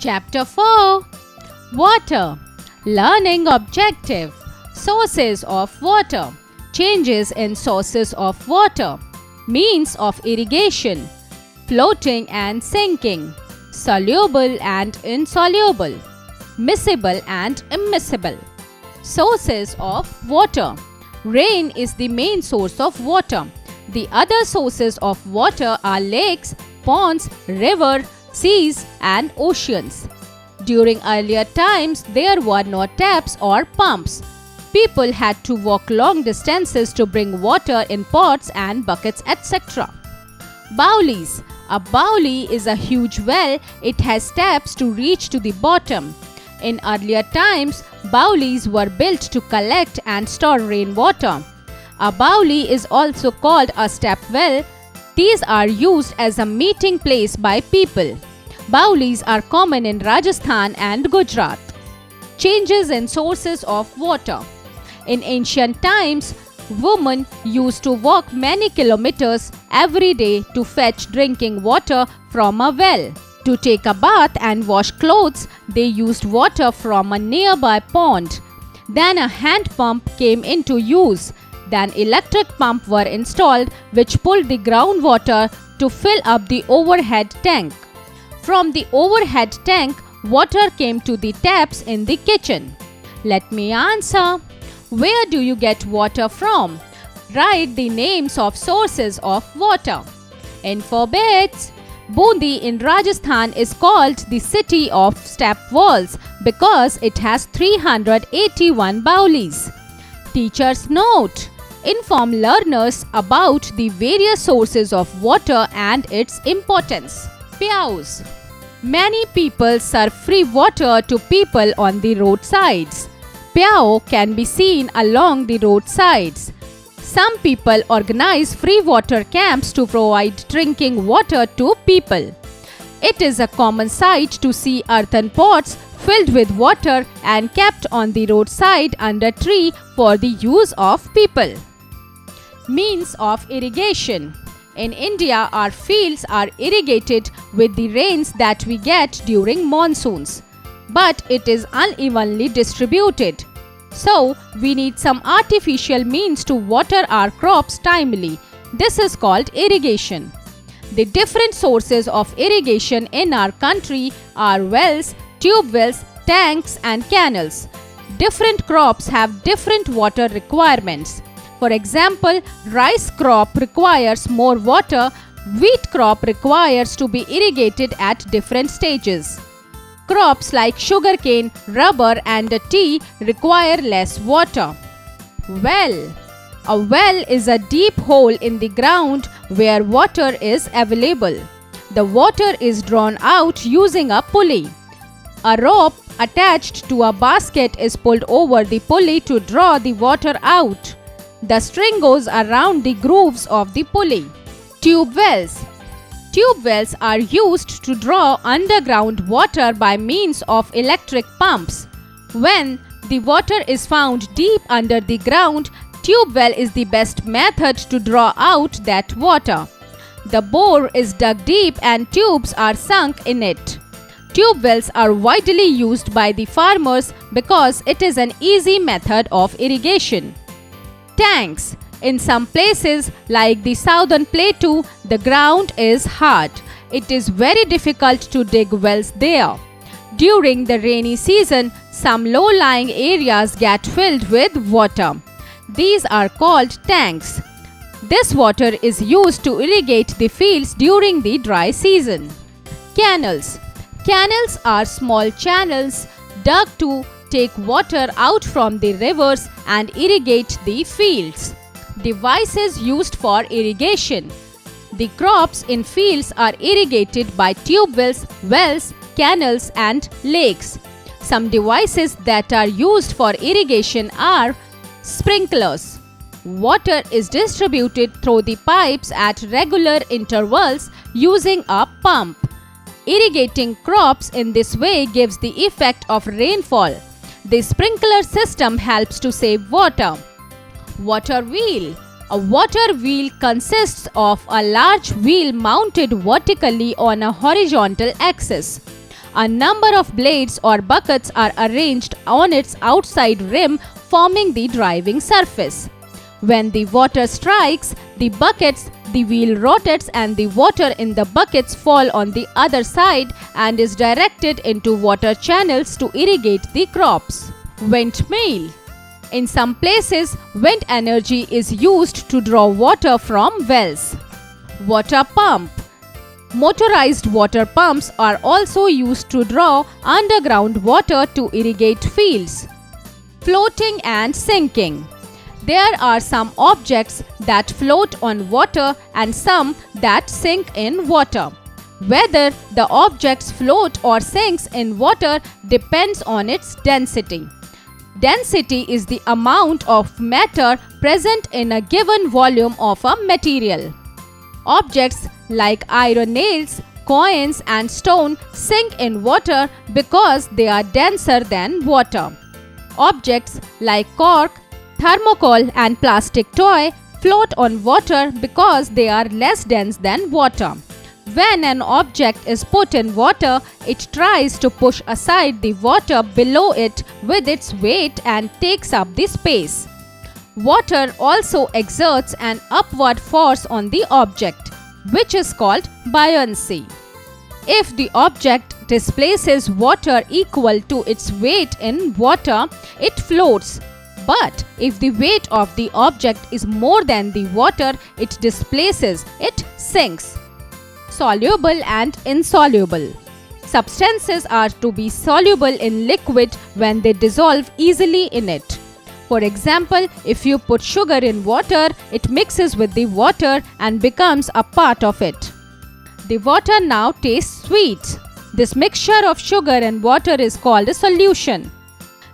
Chapter 4. Water. Learning objective. Sources of water. Changes in sources of water. Means of irrigation. Floating and sinking. Soluble and insoluble. Miscible and immiscible. Sources of water. Rain is the main source of water. The other sources of water are lakes, ponds, rivers, seas and oceans. During earlier times, there were no taps or pumps. People had to walk long distances to bring water in pots and buckets, etc. Bowlies. A bowlie is a huge well. It has taps to reach to the bottom. In earlier times, bowlies were built to collect and store rainwater. A bowlie is also called a step well. These are used as a meeting place by people. Bowlies are common in Rajasthan and Gujarat. Changes in sources of water. In ancient times, women used to walk many kilometers every day to fetch drinking water from a well. To take a bath and wash clothes, they used water from a nearby pond. Then a hand pump came into use. Then electric pumps were installed which pulled the groundwater to fill up the overhead tank. From the overhead tank, water came to the taps in the kitchen. Let me answer. Where do you get water from? Write the names of sources of water. Info bits. Bundi in Rajasthan is called the city of step wells because it has 381 bowlies. Teacher's note. Inform learners about the various sources of water and its importance. Peaus. Many people serve free water to people on the roadsides. Peau can be seen along the roadsides. Some people organize free water camps to provide drinking water to people. It is a common sight to see earthen pots filled with water and kept on the roadside under tree for the use of people. Means of irrigation. In India, our fields are irrigated with the rains that we get during monsoons. But it is unevenly distributed. So, we need some artificial means to water our crops timely. This is called irrigation. The different sources of irrigation in our country are wells, tube wells, tanks and canals. Different crops have different water requirements. For example, rice crop requires more water, wheat crop requires to be irrigated at different stages. Crops like sugarcane, rubber and tea require less water. Well. A well is a deep hole in the ground where water is available. The water is drawn out using a pulley. A rope attached to a basket is pulled over the pulley to draw the water out. The string goes around the grooves of the pulley. Tube wells. Tube wells are used to draw underground water by means of electric pumps. When the water is found deep under the ground, tube well is the best method to draw out that water. The bore is dug deep and tubes are sunk in it. Tube wells are widely used by the farmers because it is an easy method of irrigation. Tanks. In some places like the southern plateau, the ground is hard. It is very difficult to dig wells there. During the rainy season, some low-lying areas get filled with water. These are called tanks. This water is used to irrigate the fields during the dry season. Canals. Canals are small channels dug to take water out from the rivers and irrigate the fields. Devices used for irrigation. The crops in fields are irrigated by tube wells, canals and lakes. Some devices that are used for irrigation are sprinklers. Water is distributed through the pipes at regular intervals using a pump. Irrigating crops in this way gives the effect of rainfall. The sprinkler system helps to save water. Water wheel. A water wheel consists of a large wheel mounted vertically on a horizontal axis. A number of blades or buckets are arranged on its outside rim, forming the driving surface. When the water strikes the buckets, the wheel rotates and the water in the buckets fall on the other side and is directed into water channels to irrigate the crops. Windmill. In some places, wind energy is used to draw water from wells. Water pump. Motorized water pumps are also used to draw underground water to irrigate fields. Floating and sinking. There are some objects that float on water and some that sink in water. Whether the objects float or sinks in water depends on its density. Density is the amount of matter present in a given volume of a material. Objects like iron nails, coins and stone sink in water because they are denser than water. Objects like cork, thermocol and plastic toy float on water because they are less dense than water. When an object is put in water, it tries to push aside the water below it with its weight and takes up the space. Water also exerts an upward force on the object, which is called buoyancy. If the object displaces water equal to its weight in water, it floats. But if the weight of the object is more than the water it displaces, it sinks. Soluble and insoluble. Substances are to be soluble in liquid when they dissolve easily in it. For example, if you put sugar in water, it mixes with the water and becomes a part of it. The water now tastes sweet. This mixture of sugar and water is called a solution.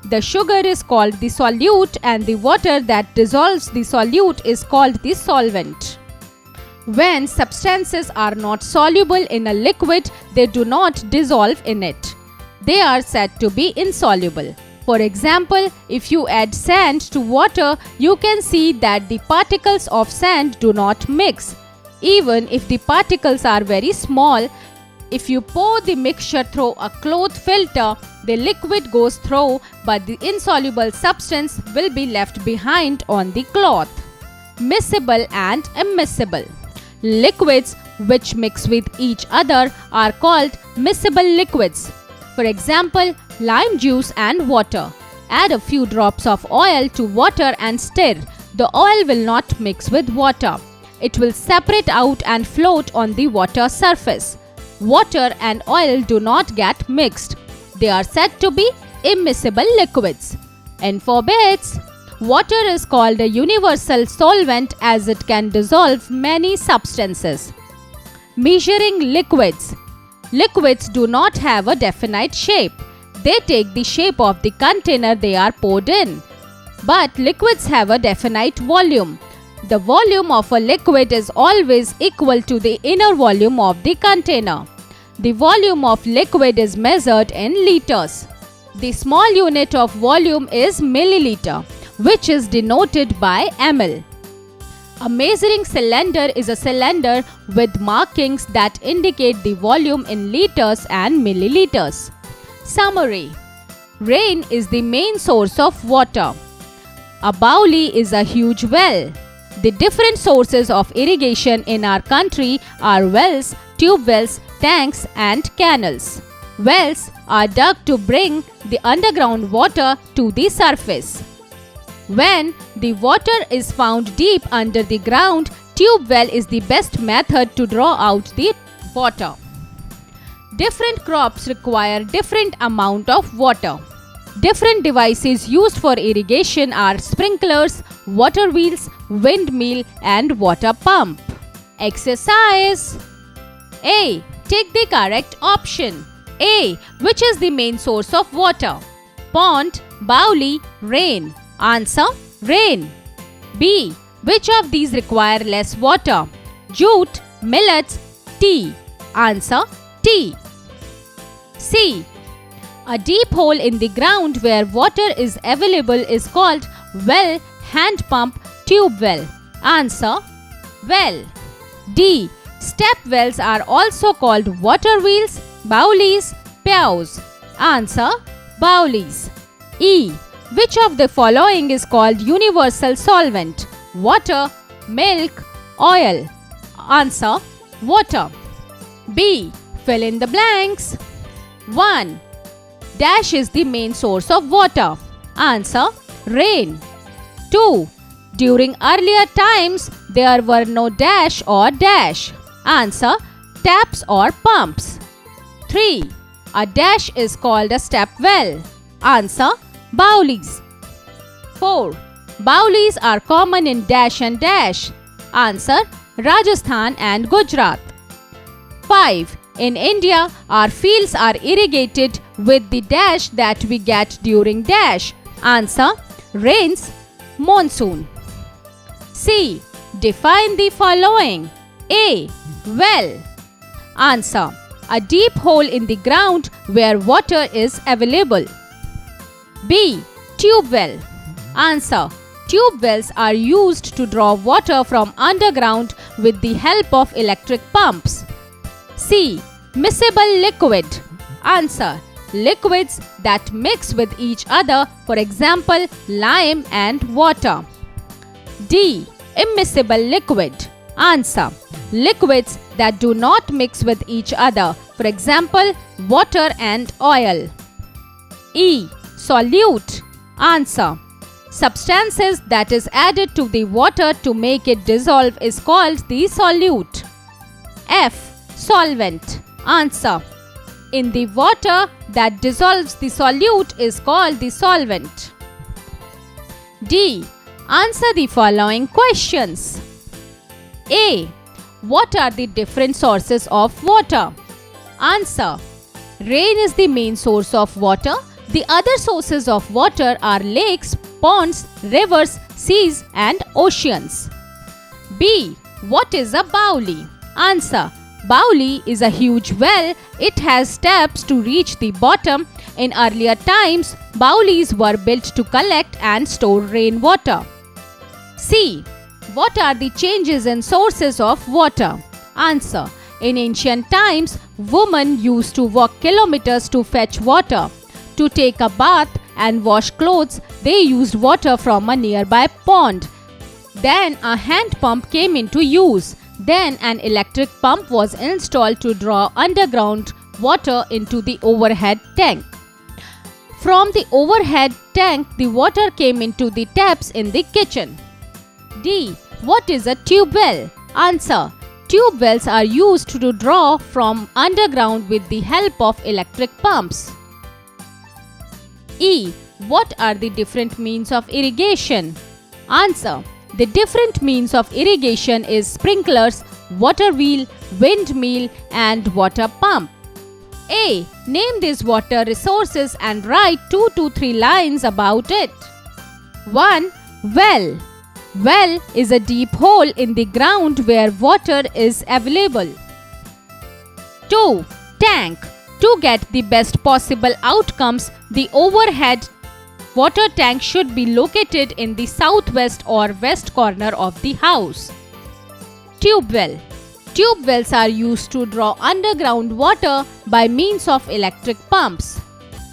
The sugar is called the solute and the water that dissolves the solute is called the solvent. When substances are not soluble in a liquid, they do not dissolve in it. They are said to be insoluble. For example, if you add sand to water, you can see that the particles of sand do not mix. Even if the particles are very small, if you pour the mixture through a cloth filter, the liquid goes through, but the insoluble substance will be left behind on the cloth. Miscible and immiscible. Liquids which mix with each other are called miscible liquids. For example, lime juice and water. Add a few drops of oil to water and stir. The oil will not mix with water. It will separate out and float on the water surface. Water and oil do not get mixed. They are said to be immiscible liquids. And for bits, water is called a universal solvent as it can dissolve many substances. Measuring liquids. Liquids do not have a definite shape. They take the shape of the container they are poured in. But liquids have a definite volume. The volume of a liquid is always equal to the inner volume of the container. The volume of liquid is measured in liters. The small unit of volume is milliliter, which is denoted by ml. A measuring cylinder is a cylinder with markings that indicate the volume in liters and milliliters. Summary. Rain is the main source of water. A bauli is a huge well. The different sources of irrigation in our country are wells, tube wells, tanks and canals. Wells are dug to bring the underground water to the surface. When the water is found deep under the ground, tube well is the best method to draw out the water. Different crops require different amount of water. Different devices used for irrigation are sprinklers, water wheels, windmill and water pump. Exercise. A. Take the correct option. A. Which is the main source of water? Pond, bauli, rain. Answer. Rain. B. Which of these require less water? Jute, millets, tea. Answer. Tea. C. A deep hole in the ground where water is available is called well, hand pump, tube well. Answer. Well. D. Step wells are also called water wheels, baulis, प्याउज. Answer: Bowlies. E. Which of the following is called universal solvent? Water, milk, oil. Answer: water. B. Fill in the blanks. 1. Dash is the main source of water. Answer: rain. 2. During earlier times, there were no dash or dash. Answer: taps or pumps. 3. A dash is called a step well. Answer: Bowlies. 4. Bowlies are common in dash and dash. Answer: Rajasthan and Gujarat. 5. In India, our fields are irrigated with the dash that we get during dash. Answer: rains, monsoon. C. Define the following. A. Well. Answer: a deep hole in the ground where water is available. B. Tube well. Answer: tube wells are used to draw water from underground with the help of electric pumps. C. Miscible liquid. Answer: liquids that mix with each other, for example, lime and water. D. Immiscible liquid. Answer: liquids that do not mix with each other, for example, water and oil. E. Solute. Answer: substances that is added to the water to make it dissolve is called the solute. F. Solvent. Answer: in the water that dissolves the solute is called the solvent. D. Answer the following questions. A. What are the different sources of water? Answer: rain is the main source of water. The other sources of water are lakes, ponds, rivers, seas and oceans. B. What is a Bowlie? Answer: Bowlie is a huge well. It has steps to reach the bottom. In earlier times, Bowlies were built to collect and store rainwater. C. What are the changes in sources of water? Answer: in ancient times, women used to walk kilometers to fetch water. To take a bath and wash clothes, they used water from a nearby pond. Then a hand pump came into use. Then an electric pump was installed to draw underground water into the overhead tank. From the overhead tank, the water came into the taps in the kitchen. D. What is a tube well? Answer: tube wells are used to draw from underground with the help of electric pumps. E. What are the different means of irrigation? Answer: the different means of irrigation is sprinklers, water wheel, windmill and water pump. A. Name these water resources and write 2 to 3 lines about it. 1. Well. Well is a deep hole in the ground where water is available. 2. Tank. To get the best possible outcomes, the overhead water tank should be located in the southwest or west corner of the house. Tube well. Tube wells are used to draw underground water by means of electric pumps.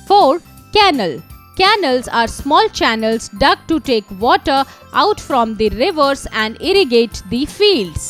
4. Canal. Canals are small channels dug to take water out from the rivers and irrigate the fields.